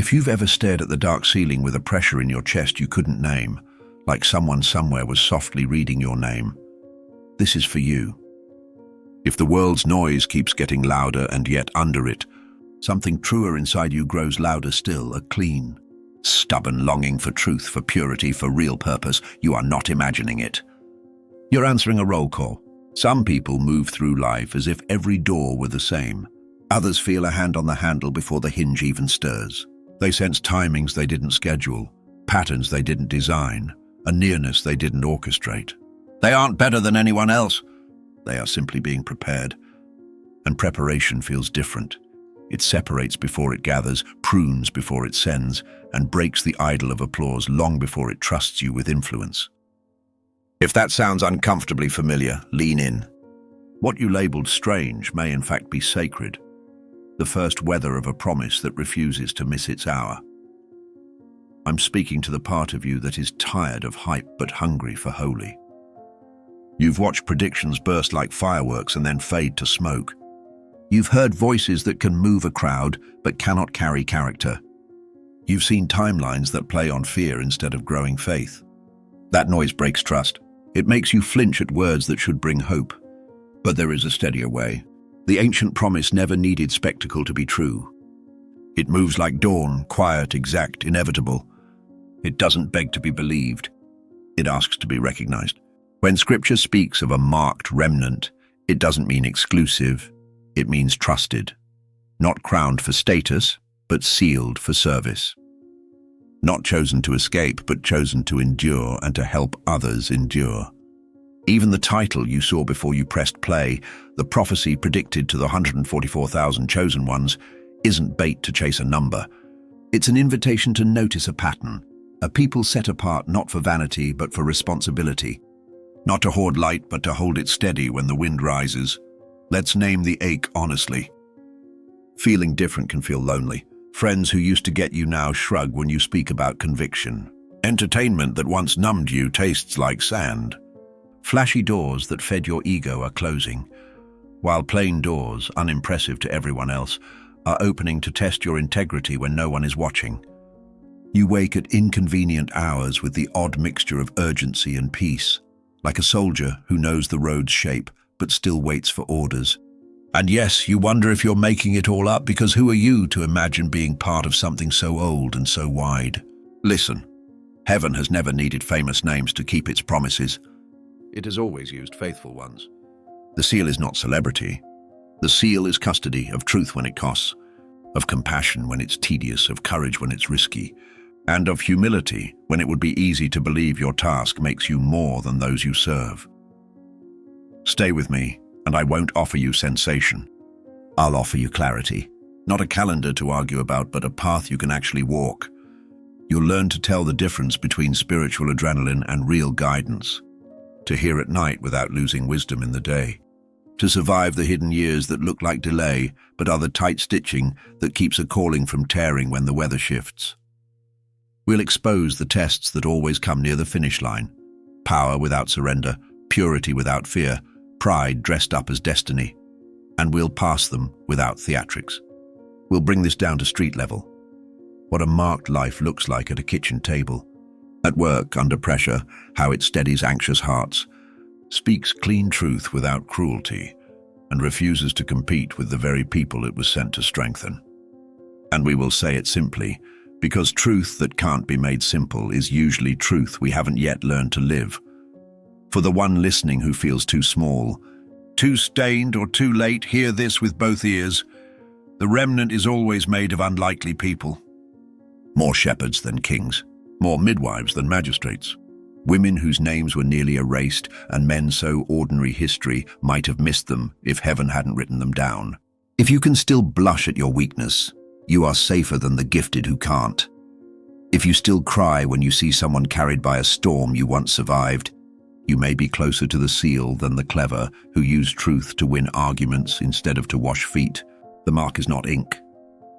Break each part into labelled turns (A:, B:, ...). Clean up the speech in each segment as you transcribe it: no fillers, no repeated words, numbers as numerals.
A: If you've ever stared at the dark ceiling with a pressure in your chest you couldn't name, like someone somewhere was softly reading your name, this is for you. If the world's noise keeps getting louder and yet under it, something truer inside you grows louder still, a clean, stubborn longing for truth, for purity, for real purpose. You are not imagining it. You're answering a roll call. Some people move through life as if every door were the same. Others feel a hand on the handle before the hinge even stirs. They sense timings they didn't schedule, patterns they didn't design, a nearness they didn't orchestrate. They aren't better than anyone else. They are simply being prepared. And preparation feels different. It separates before it gathers, prunes before it sends, and breaks the idol of applause long before it trusts you with influence. If that sounds uncomfortably familiar, lean in. What you labeled strange may in fact be sacred, the first weather of a promise that refuses to miss its hour. I'm speaking to the part of you that is tired of hype but hungry for holy. You've watched predictions burst like fireworks and then fade to smoke. You've heard voices that can move a crowd but cannot carry character. You've seen timelines that play on fear instead of growing faith. That noise breaks trust. It makes you flinch at words that should bring hope. But there is a steadier way. The ancient promise never needed spectacle to be true. It moves like dawn, quiet, exact, inevitable. It doesn't beg to be believed. It asks to be recognized. When Scripture speaks of a marked remnant, it doesn't mean exclusive. It means trusted. Not crowned for status, but sealed for service. Not chosen to escape, but chosen to endure and to help others endure. Even the title you saw before you pressed play, the prophecy predicted to the 144,000 chosen ones, isn't bait to chase a number. It's an invitation to notice a pattern, a people set apart not for vanity but for responsibility. Not to hoard light but to hold it steady when the wind rises. Let's name the ache honestly. Feeling different can feel lonely. Friends who used to get you now shrug when you speak about conviction. Entertainment that once numbed you tastes like sand. Flashy doors that fed your ego are closing, while plain doors, unimpressive to everyone else, are opening to test your integrity when no one is watching. You wake at inconvenient hours with the odd mixture of urgency and peace, like a soldier who knows the road's shape but still waits for orders. And yes, you wonder if you're making it all up, because who are you to imagine being part of something so old and so wide? Listen, heaven has never needed famous names to keep its promises. It has always used faithful ones. The seal is not celebrity. The seal is custody of truth when it costs, of compassion when it's tedious, of courage when it's risky, and of humility when it would be easy to believe your task makes you more than those you serve. Stay with me, and I won't offer you sensation. I'll offer you clarity. Not a calendar to argue about, but a path you can actually walk. You'll learn to tell the difference between spiritual adrenaline and real guidance. To hear at night without losing wisdom in the day. To survive the hidden years that look like delay, but are the tight stitching that keeps a calling from tearing when the weather shifts. We'll expose the tests that always come near the finish line. Power without surrender, purity without fear, pride dressed up as destiny. And we'll pass them without theatrics. We'll bring this down to street level. What a marked life looks like at a kitchen table. At work, under pressure, how it steadies anxious hearts, speaks clean truth without cruelty, and refuses to compete with the very people it was sent to strengthen. And we will say it simply, because truth that can't be made simple is usually truth we haven't yet learned to live. For the one listening who feels too small, too stained or too late, hear this with both ears. The remnant is always made of unlikely people. More shepherds than kings. More midwives than magistrates. Women whose names were nearly erased, and men so ordinary history might have missed them if heaven hadn't written them down. If you can still blush at your weakness, you are safer than the gifted who can't. If you still cry when you see someone carried by a storm you once survived, you may be closer to the seal than the clever who use truth to win arguments instead of to wash feet. The mark is not ink.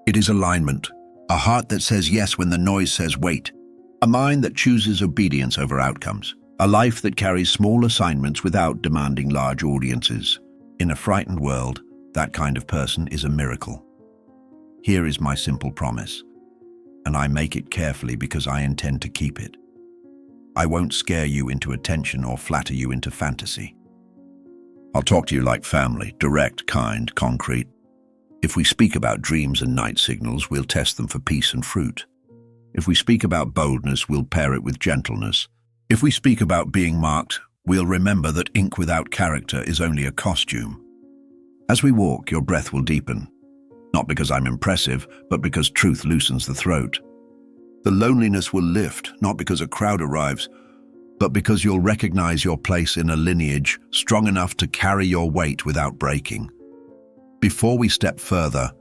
A: It is alignment. A heart that says yes when the noise says wait. A mind that chooses obedience over outcomes. A life that carries small assignments without demanding large audiences. In a frightened world, that kind of person is a miracle. Here is my simple promise. and I make it carefully because I intend to keep it. I won't scare you into attention or flatter you into fantasy. I'll talk to you like family, direct, kind, concrete. If we speak about dreams and night signals, we'll test them for peace and fruit. If we speak about boldness, we'll pair it with gentleness. If we speak about being marked, we'll remember that ink without character is only a costume. As we walk, your breath will deepen. Not because I'm impressive, but because truth loosens the throat. The loneliness will lift, not because a crowd arrives, but because you'll recognize your place in a lineage strong enough to carry your weight without breaking. Before we step further,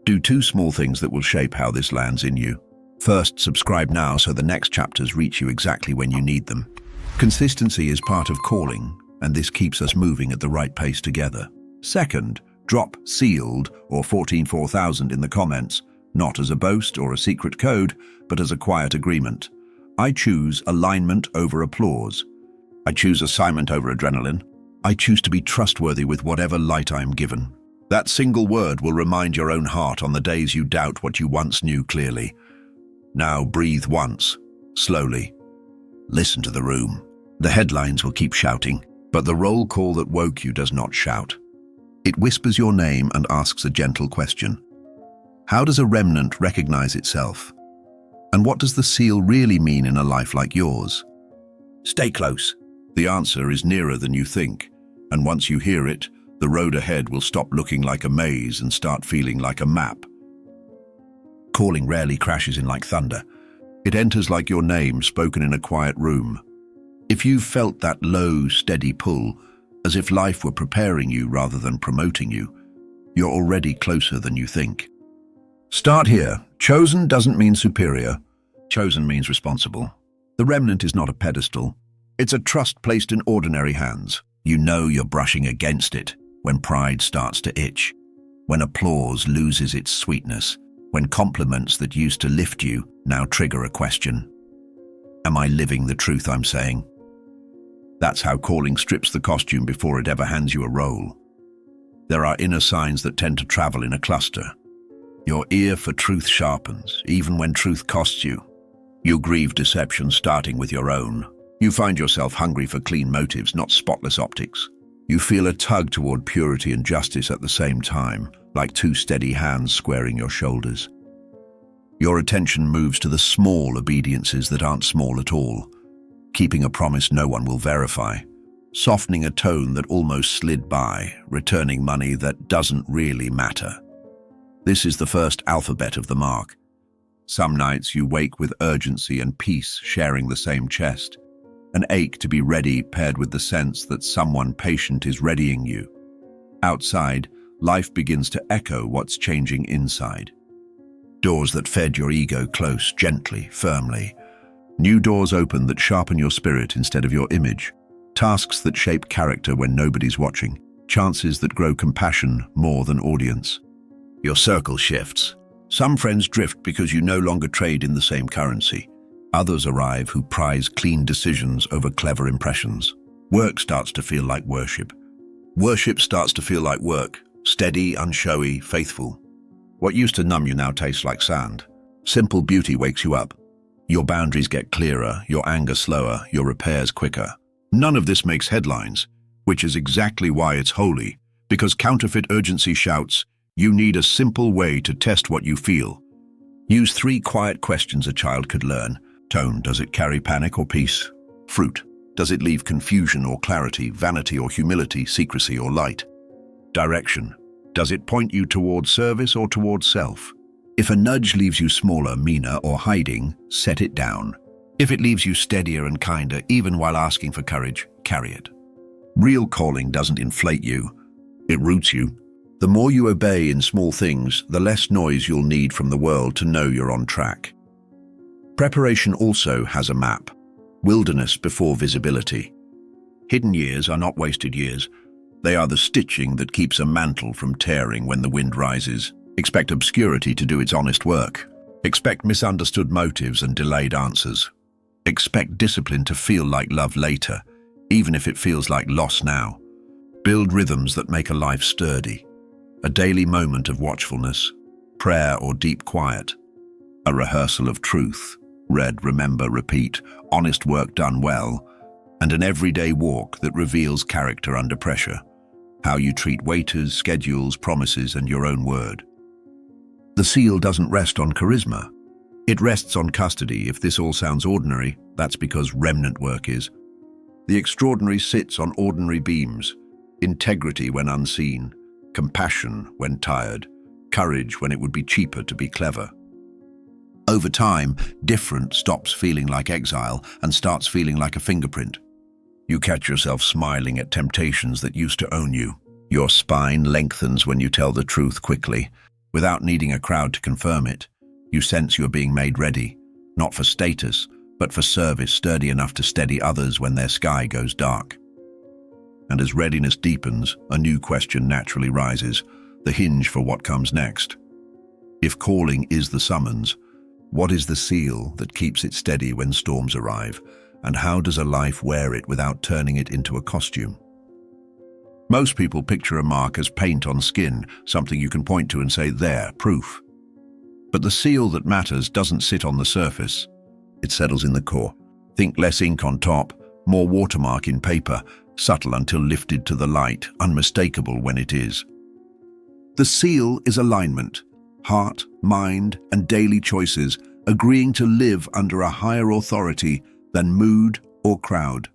A: do two small things that will shape how this lands in you. First, subscribe now so the next chapters reach you exactly when you need them. Consistency is part of calling, and this keeps us moving at the right pace together. Second, drop sealed or 144000 in the comments, not as a boast or a secret code, but as a quiet agreement. I choose alignment over applause. I choose assignment over adrenaline. I choose to be trustworthy with whatever light I'm given. That single word will remind your own heart on the days you doubt what you once knew clearly. Now breathe once, slowly. Listen to the room. The headlines will keep shouting, but the roll call that woke you does not shout. It whispers your name and asks a gentle question. How does a remnant recognize itself? And what does the seal really mean in a life like yours? Stay close. The answer is nearer than you think, and once you hear it, the road ahead will stop looking like a maze and start feeling like a map. Calling rarely crashes in like thunder. It enters like your name spoken in a quiet room. If you've felt that low, steady pull, as if life were preparing you rather than promoting you, you're already closer than you think. Start here. Chosen doesn't mean superior. Chosen means responsible. The remnant is not a pedestal. It's a trust placed in ordinary hands. You know you're brushing against it when pride starts to itch, when applause loses its sweetness, when compliments that used to lift you now trigger a question. Am I living the truth I'm saying? That's how calling strips the costume before it ever hands you a role. There are inner signs that tend to travel in a cluster. Your ear for truth sharpens, even when truth costs you. You grieve deception starting with your own. You find yourself hungry for clean motives, not spotless optics. You feel a tug toward purity and justice at the same time, like two steady hands squaring your shoulders. Your attention moves to the small obediences that aren't small at all, keeping a promise no one will verify, softening a tone that almost slid by, returning money that doesn't really matter. This is the first alphabet of the mark. Some nights you wake with urgency and peace sharing the same chest, an ache to be ready paired with the sense that someone patient is readying you. Outside, life begins to echo what's changing inside. Doors that fed your ego close, gently, firmly. New doors open that sharpen your spirit instead of your image. Tasks that shape character when nobody's watching. Chances that grow compassion more than audience. Your circle shifts. Some friends drift because you no longer trade in the same currency. Others arrive who prize clean decisions over clever impressions. Work starts to feel like worship. Worship starts to feel like work, steady, unshowy, faithful. What used to numb you now tastes like sand. Simple beauty wakes you up. Your boundaries get clearer, your anger slower, your repairs quicker. None of this makes headlines, which is exactly why it's holy, because counterfeit urgency shouts, you need a simple way to test what you feel. Use 3 quiet questions a child could learn. Tone, does it carry panic or peace? Fruit, does it leave confusion or clarity, vanity or humility, secrecy or light? Direction, does it point you towards service or towards self? If a nudge leaves you smaller, meaner or hiding, set it down. If it leaves you steadier and kinder, even while asking for courage, carry it. Real calling doesn't inflate you, it roots you. The more you obey in small things, the less noise you'll need from the world to know you're on track. Preparation also has a map. Wilderness before visibility. Hidden years are not wasted years. They are the stitching that keeps a mantle from tearing when the wind rises. Expect obscurity to do its honest work. Expect misunderstood motives and delayed answers. Expect discipline to feel like love later, even if it feels like loss now. Build rhythms that make a life sturdy. A daily moment of watchfulness, prayer or deep quiet. A rehearsal of truth, read, remember, repeat, honest work done well, and an everyday walk that reveals character under pressure, how you treat waiters, schedules, promises, and your own word. The seal doesn't rest on charisma. It rests on custody. If this all sounds ordinary, that's because remnant work is. The extraordinary sits on ordinary beams, integrity when unseen, compassion when tired, courage when it would be cheaper to be clever. Over time, different stops feeling like exile and starts feeling like a fingerprint. You catch yourself smiling at temptations that used to own you. Your spine lengthens when you tell the truth quickly, without needing a crowd to confirm it. You sense you're being made ready, not for status, but for service, sturdy enough to steady others when their sky goes dark. And as readiness deepens, a new question naturally rises, the hinge for what comes next. If calling is the summons, what is the seal that keeps it steady when storms arrive, and how does a life wear it without turning it into a costume? Most people picture a mark as paint on skin, something you can point to and say, there, proof. But the seal that matters doesn't sit on the surface. It settles in the core. Think less ink on top, more watermark in paper, subtle until lifted to the light, unmistakable when it is. The seal is alignment, heart, mind, and daily choices, agreeing to live under a higher authority than mood or crowd.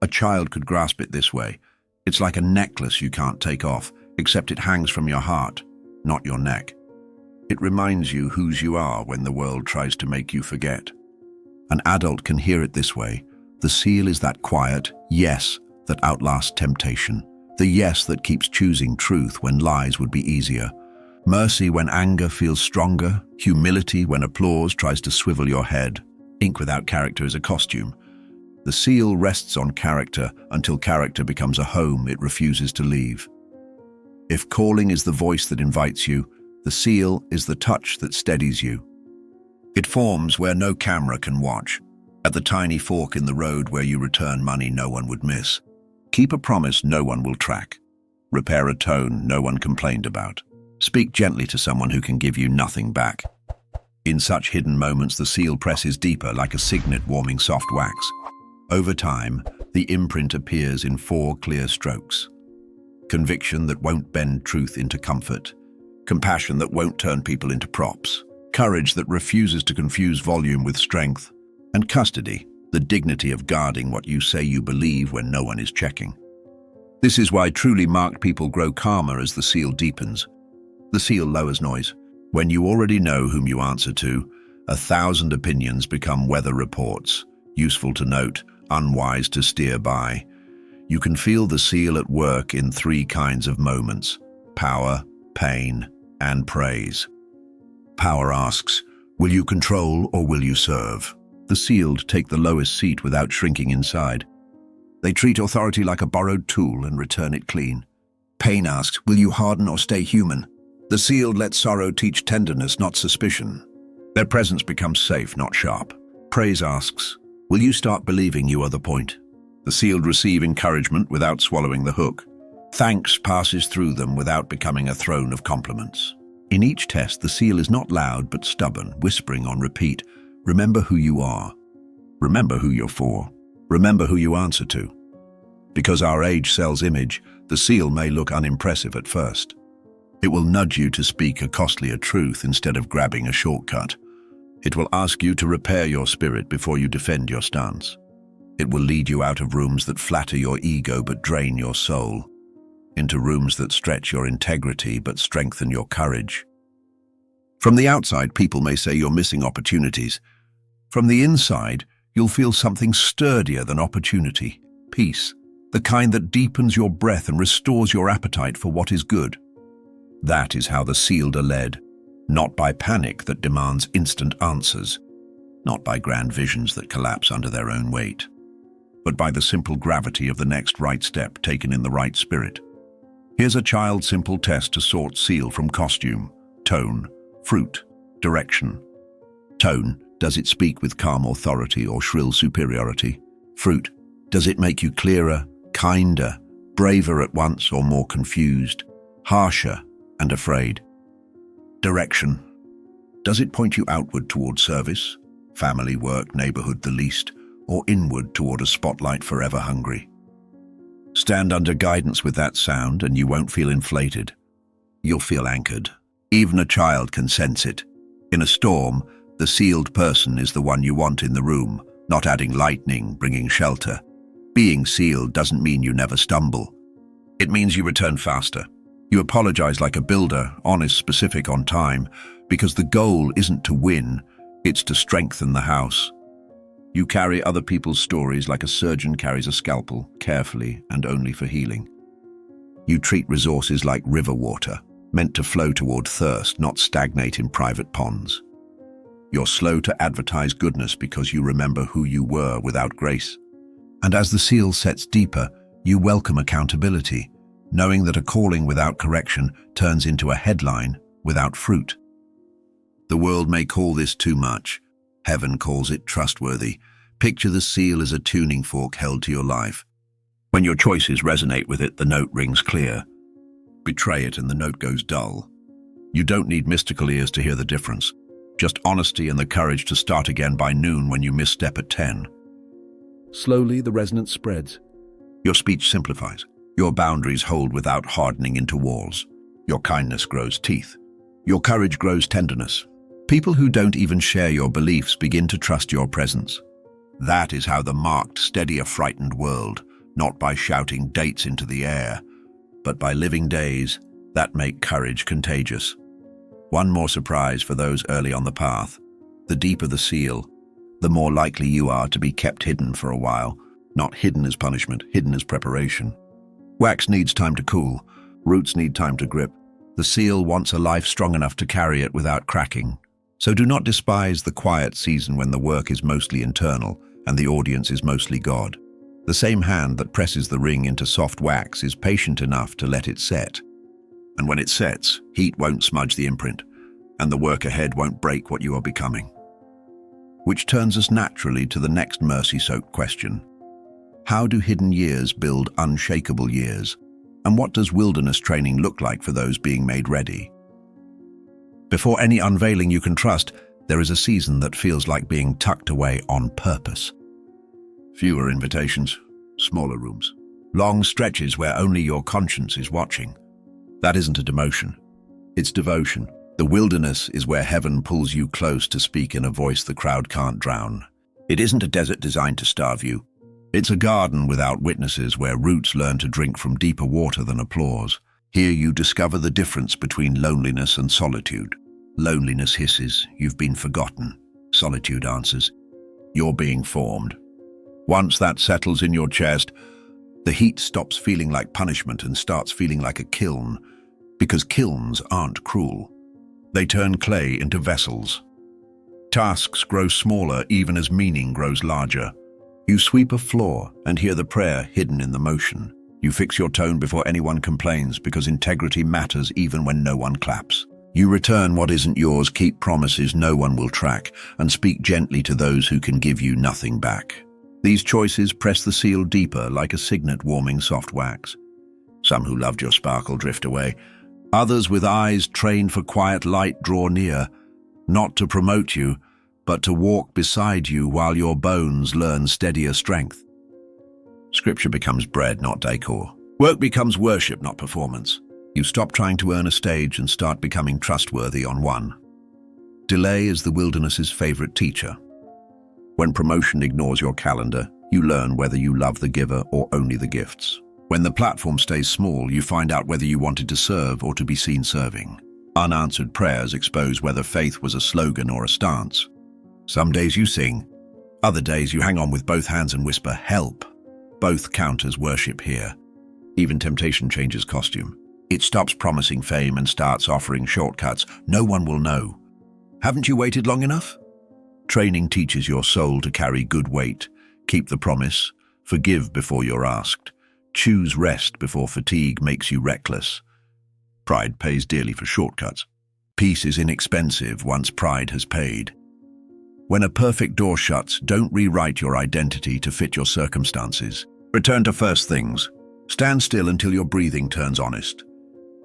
A: A child could grasp it this way. It's like a necklace you can't take off, except it hangs from your heart, not your neck. It reminds you whose you are when the world tries to make you forget. An adult can hear it this way. The seal is that quiet yes that outlasts temptation, the yes that keeps choosing truth when lies would be easier, mercy when anger feels stronger, humility when applause tries to swivel your head. Ink without character is a costume. The seal rests on character until character becomes a home it refuses to leave. If calling is the voice that invites you, the seal is the touch that steadies you. It forms where no camera can watch, at the tiny fork in the road where you return money no one would miss. Keep a promise no one will track. Repair a tone no one complained about. Speak gently to someone who can give you nothing back. In such hidden moments, the seal presses deeper like a signet warming soft wax. Over time, the imprint appears in 4 clear strokes. Conviction that won't bend truth into comfort. Compassion that won't turn people into props. Courage that refuses to confuse volume with strength. And custody, the dignity of guarding what you say you believe when no one is checking. This is why truly marked people grow calmer as the seal deepens. The seal lowers noise. When you already know whom you answer to, 1,000 opinions become weather reports, useful to note, unwise to steer by. You can feel the seal at work in 3 kinds of moments: power, pain, and praise. Power asks, will you control or will you serve? The sealed take the lowest seat without shrinking inside. They treat authority like a borrowed tool and return it clean. Pain asks, will you harden or stay human? The sealed let sorrow teach tenderness, not suspicion. Their presence becomes safe, not sharp. Praise asks, will you start believing you are the point? The sealed receive encouragement without swallowing the hook. Thanks passes through them without becoming a throne of compliments. In each test, the seal is not loud but stubborn, whispering on repeat, remember who you are. Remember who you're for. Remember who you answer to. Because our age sells image, the seal may look unimpressive at first. It will nudge you to speak a costlier truth instead of grabbing a shortcut. It will ask you to repair your spirit before you defend your stance. It will lead you out of rooms that flatter your ego but drain your soul, into rooms that stretch your integrity but strengthen your courage. From the outside, people may say you're missing opportunities. From the inside, you'll feel something sturdier than opportunity, peace, the kind that deepens your breath and restores your appetite for what is good. That is how the sealed are led, not by panic that demands instant answers, not by grand visions that collapse under their own weight, but by the simple gravity of the next right step taken in the right spirit. Here's a child's simple test to sort seal from costume, tone, fruit, direction. Tone, does it speak with calm authority or shrill superiority? Fruit, does it make you clearer, kinder, braver at once or more confused, harsher and afraid? Direction, Does it point you outward toward service, family, work, neighborhood, the least, or inward toward a spotlight forever hungry? Stand under guidance with that sound and you won't feel inflated. You'll feel anchored. Even a child can sense it. In a storm, the sealed person is the one you want in the room, not adding lightning, bringing shelter. Being sealed doesn't mean you never stumble. It means you return faster. You apologize like a builder, honest, specific, on time, because the goal isn't to win, it's to strengthen the house. You carry other people's stories like a surgeon carries a scalpel, carefully and only for healing. You treat resources like river water, meant to flow toward thirst, not stagnate in private ponds. You're slow to advertise goodness because you remember who you were without grace. And as the seal sets deeper, you welcome accountability, knowing that a calling without correction turns into a headline without fruit. The world may call this too much. Heaven calls it trustworthy. Picture the seal as a tuning fork held to your life. When your choices resonate with it, the note rings clear. Betray it and the note goes dull. You don't need mystical ears to hear the difference. Just honesty and the courage to start again by noon when you misstep at 10. Slowly, the resonance spreads. Your speech simplifies. Your boundaries hold without hardening into walls. Your kindness grows teeth. Your courage grows tenderness. People who don't even share your beliefs begin to trust your presence. That is how the marked steady a frightened world, not by shouting dates into the air, but by living days that make courage contagious. One more surprise for those early on the path. The deeper the seal, the more likely you are to be kept hidden for a while. Not hidden as punishment, hidden as preparation. Wax needs time to cool. Roots need time to grip. The seal wants a life strong enough to carry it without cracking. So do not despise the quiet season when the work is mostly internal and the audience is mostly God. The same hand that presses the ring into soft wax is patient enough to let it set. And when it sets, heat won't smudge the imprint, and the work ahead won't break what you are becoming. Which turns us naturally to the next mercy-soaked question. How do hidden years build unshakable years? And what does wilderness training look like for those being made ready? Before any unveiling you can trust, there is a season that feels like being tucked away on purpose. Fewer invitations, smaller rooms, long stretches where only your conscience is watching. That isn't a demotion, it's devotion. The wilderness is where heaven pulls you close to speak in a voice the crowd can't drown. It isn't a desert designed to starve you. It's a garden without witnesses where roots learn to drink from deeper water than applause. Here you discover the difference between loneliness and solitude. Loneliness hisses, you've been forgotten. Solitude answers, you're being formed. Once that settles in your chest, the heat stops feeling like punishment and starts feeling like a kiln, because kilns aren't cruel. They turn clay into vessels. Tasks grow smaller even as meaning grows larger. You sweep a floor and hear the prayer hidden in the motion. You fix your tone before anyone complains because integrity matters even when no one claps. You return what isn't yours, keep promises no one will track, and speak gently to those who can give you nothing back. These choices press the seal deeper like a signet warming soft wax. Some who loved your sparkle drift away. Others with eyes trained for quiet light draw near, not to promote you, but to walk beside you while your bones learn steadier strength. Scripture becomes bread, not decor. Work becomes worship, not performance. You stop trying to earn a stage and start becoming trustworthy on one. Delay is the wilderness's favorite teacher. When promotion ignores your calendar, you learn whether you love the giver or only the gifts. When the platform stays small, you find out whether you wanted to serve or to be seen serving. Unanswered prayers expose whether faith was a slogan or a stance. Some days you sing, other days you hang on with both hands and whisper, help. Both count as worship here. Even temptation changes costume. It stops promising fame and starts offering shortcuts. No one will know. Haven't you waited long enough? Training teaches your soul to carry good weight. Keep the promise. Forgive before you're asked. Choose rest before fatigue makes you reckless. Pride pays dearly for shortcuts. Peace is inexpensive once pride has paid. When a perfect door shuts, don't rewrite your identity to fit your circumstances. Return to first things. Stand still until your breathing turns honest.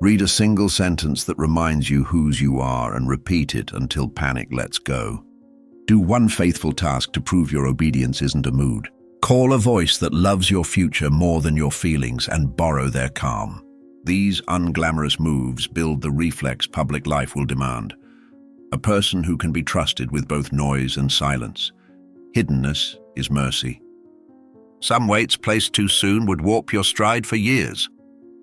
A: Read a single sentence that reminds you whose you are and repeat it until panic lets go. Do one faithful task to prove your obedience isn't a mood. Call a voice that loves your future more than your feelings and borrow their calm. These unglamorous moves build the reflex public life will demand. A person who can be trusted with both noise and silence. Hiddenness is mercy. Some weights placed too soon would warp your stride for years.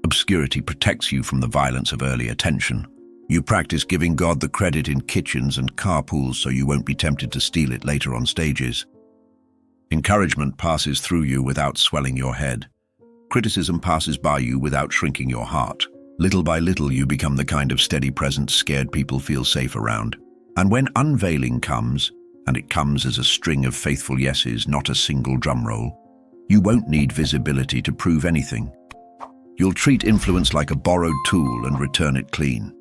A: Obscurity protects you from the violence of early attention. You practice giving God the credit in kitchens and carpools so you won't be tempted to steal it later on stages. Encouragement passes through you without swelling your head. Criticism passes by you without shrinking your heart. Little by little, you become the kind of steady presence scared people feel safe around. And when unveiling comes, and it comes as a string of faithful yeses, not a single drum roll, you won't need visibility to prove anything. You'll treat influence like a borrowed tool and return it clean.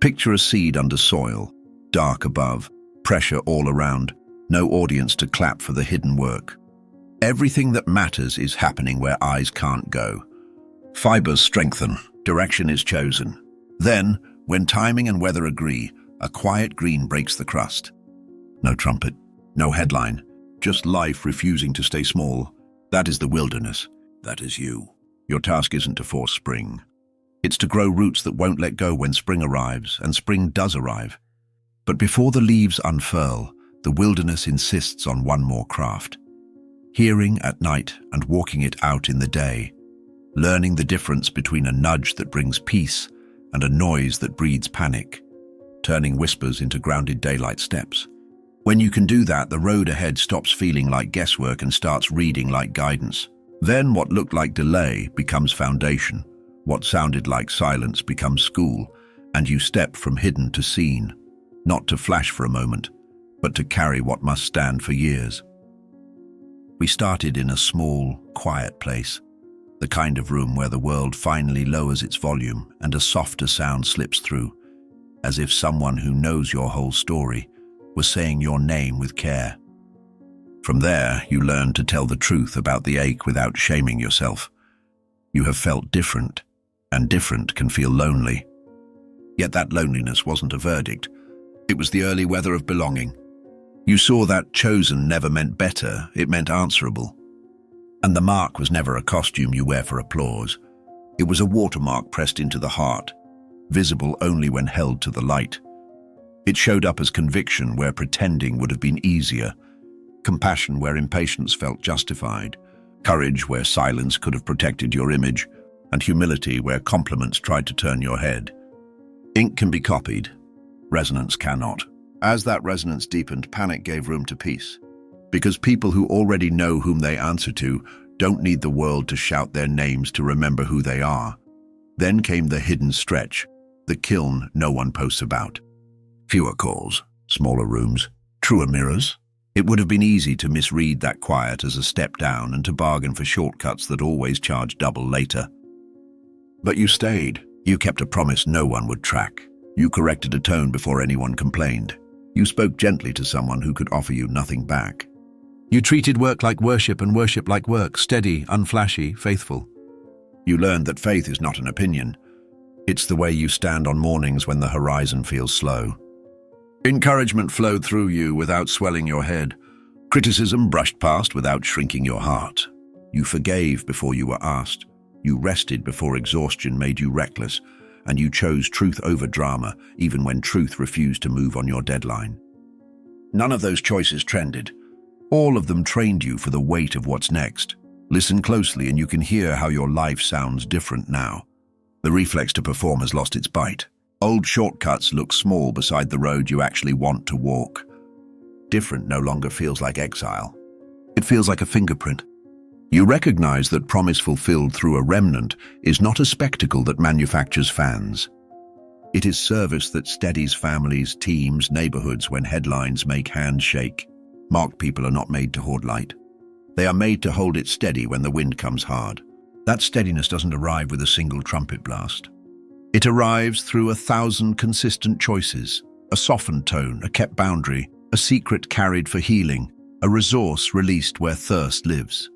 A: Picture a seed under soil, dark above, pressure all around, no audience to clap for the hidden work. Everything that matters is happening where eyes can't go. Fibers strengthen, direction is chosen. Then, when timing and weather agree, a quiet green breaks the crust. No trumpet, no headline, just life refusing to stay small. That is the wilderness. That is you. Your task isn't to force spring. It's to grow roots that won't let go when spring arrives, and spring does arrive. But before the leaves unfurl, the wilderness insists on one more craft. Hearing at night and walking it out in the day. Learning the difference between a nudge that brings peace and a noise that breeds panic. Turning whispers into grounded daylight steps. When you can do that, the road ahead stops feeling like guesswork and starts reading like guidance. Then what looked like delay becomes foundation. What sounded like silence becomes school, and you step from hidden to seen, not to flash for a moment, but to carry what must stand for years. We started in a small, quiet place, the kind of room where the world finally lowers its volume and a softer sound slips through, as if someone who knows your whole story was saying your name with care. From there, you learn to tell the truth about the ache without shaming yourself. You have felt different, and different can feel lonely. Yet that loneliness wasn't a verdict. It was the early weather of belonging. You saw that chosen never meant better, it meant answerable. And the mark was never a costume you wear for applause. It was a watermark pressed into the heart, visible only when held to the light. It showed up as conviction where pretending would have been easier, compassion where impatience felt justified, courage where silence could have protected your image, and humility where compliments tried to turn your head. Ink can be copied, resonance cannot. As that resonance deepened, panic gave room to peace. Because people who already know whom they answer to don't need the world to shout their names to remember who they are. Then came the hidden stretch, the kiln no one posts about. Fewer calls, smaller rooms, truer mirrors. It would have been easy to misread that quiet as a step down and to bargain for shortcuts that always charge double later. But you stayed. You kept a promise no one would track. You corrected a tone before anyone complained. You spoke gently to someone who could offer you nothing back. You treated work like worship and worship like work, steady, unflashy, faithful. You learned that faith is not an opinion. It's the way you stand on mornings when the horizon feels slow. Encouragement flowed through you without swelling your head. Criticism brushed past without shrinking your heart. You forgave before you were asked. You rested before exhaustion made you reckless. And you chose truth over drama, even when truth refused to move on your deadline. None of those choices trended. All of them trained you for the weight of what's next. Listen closely and you can hear how your life sounds different now. The reflex to perform has lost its bite. Old shortcuts look small beside the road you actually want to walk. Different no longer feels like exile. It feels like a fingerprint. You recognize that promise fulfilled through a remnant is not a spectacle that manufactures fans. It is service that steadies families, teams, neighborhoods when headlines make hands shake. Marked people are not made to hoard light. They are made to hold it steady when the wind comes hard. That steadiness doesn't arrive with a single trumpet blast. It arrives through 1,000 consistent choices, a softened tone, a kept boundary, a secret carried for healing, a resource released where thirst lives.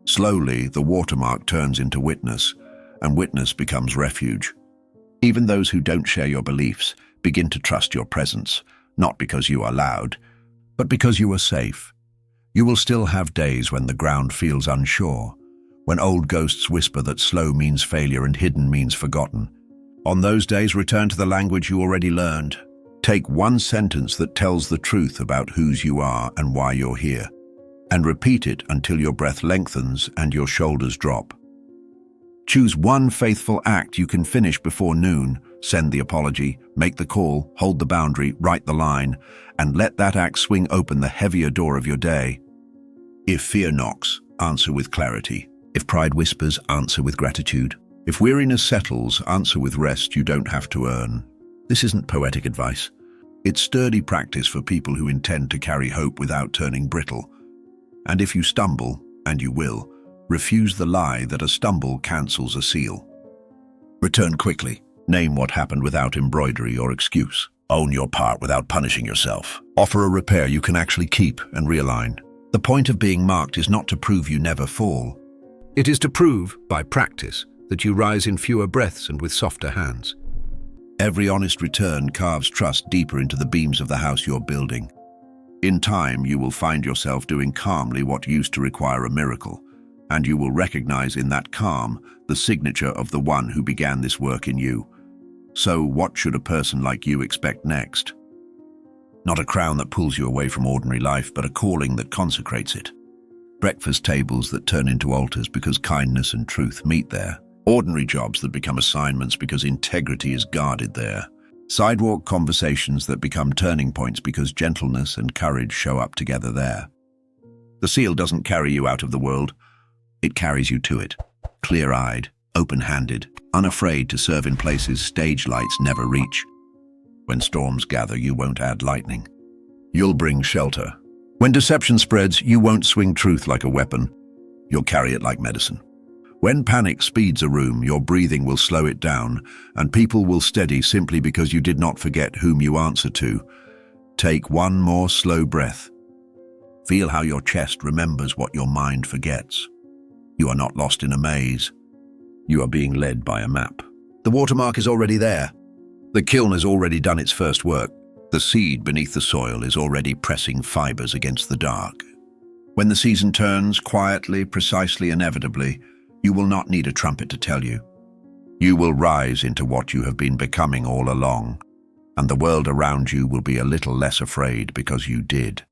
A: Slowly, the watermark turns into witness, and witness becomes refuge. Even those who don't share your beliefs begin to trust your presence, not because you are loud, but because you are safe. You will still have days when the ground feels unsure, when old ghosts whisper that slow means failure and hidden means forgotten. On those days, return to the language you already learned. Take one sentence that tells the truth about whose you are and why you're here, and repeat it until your breath lengthens and your shoulders drop. Choose one faithful act you can finish before noon. Send the apology, make the call, hold the boundary, write the line, and let that act swing open the heavier door of your day. If fear knocks, answer with clarity. If pride whispers, answer with gratitude. If weariness settles, answer with rest you don't have to earn. This isn't poetic advice. It's sturdy practice for people who intend to carry hope without turning brittle. And if you stumble, and you will, refuse the lie that a stumble cancels a seal. Return quickly. Name what happened without embroidery or excuse. Own your part without punishing yourself. Offer a repair you can actually keep and realign. The point of being marked is not to prove you never fall. It is to prove, by practice, that you rise in fewer breaths and with softer hands. Every honest return carves trust deeper into the beams of the house you're building. In time, you will find yourself doing calmly what used to require a miracle, and you will recognize in that calm the signature of the one who began this work in you. So what should a person like you expect next? Not a crown that pulls you away from ordinary life, but a calling that consecrates it. Breakfast tables that turn into altars because kindness and truth meet there. Ordinary jobs that become assignments because integrity is guarded there. Sidewalk conversations that become turning points because gentleness and courage show up together there. The seal doesn't carry you out of the world. It carries you to it, clear-eyed, open-handed, unafraid to serve in places stage lights never reach. When storms gather, you won't add lightning. You'll bring shelter. When deception spreads, you won't swing truth like a weapon. You'll carry it like medicine. When panic speeds a room, your breathing will slow it down, and people will steady simply because you did not forget whom you answer to. Take one more slow breath. Feel how your chest remembers what your mind forgets. You are not lost in a maze. You are being led by a map. The watermark is already there. The kiln has already done its first work. The seed beneath the soil is already pressing fibers against the dark. When the season turns, quietly, precisely, inevitably, you will not need a trumpet to tell you. You will rise into what you have been becoming all along, and the world around you will be a little less afraid because you did.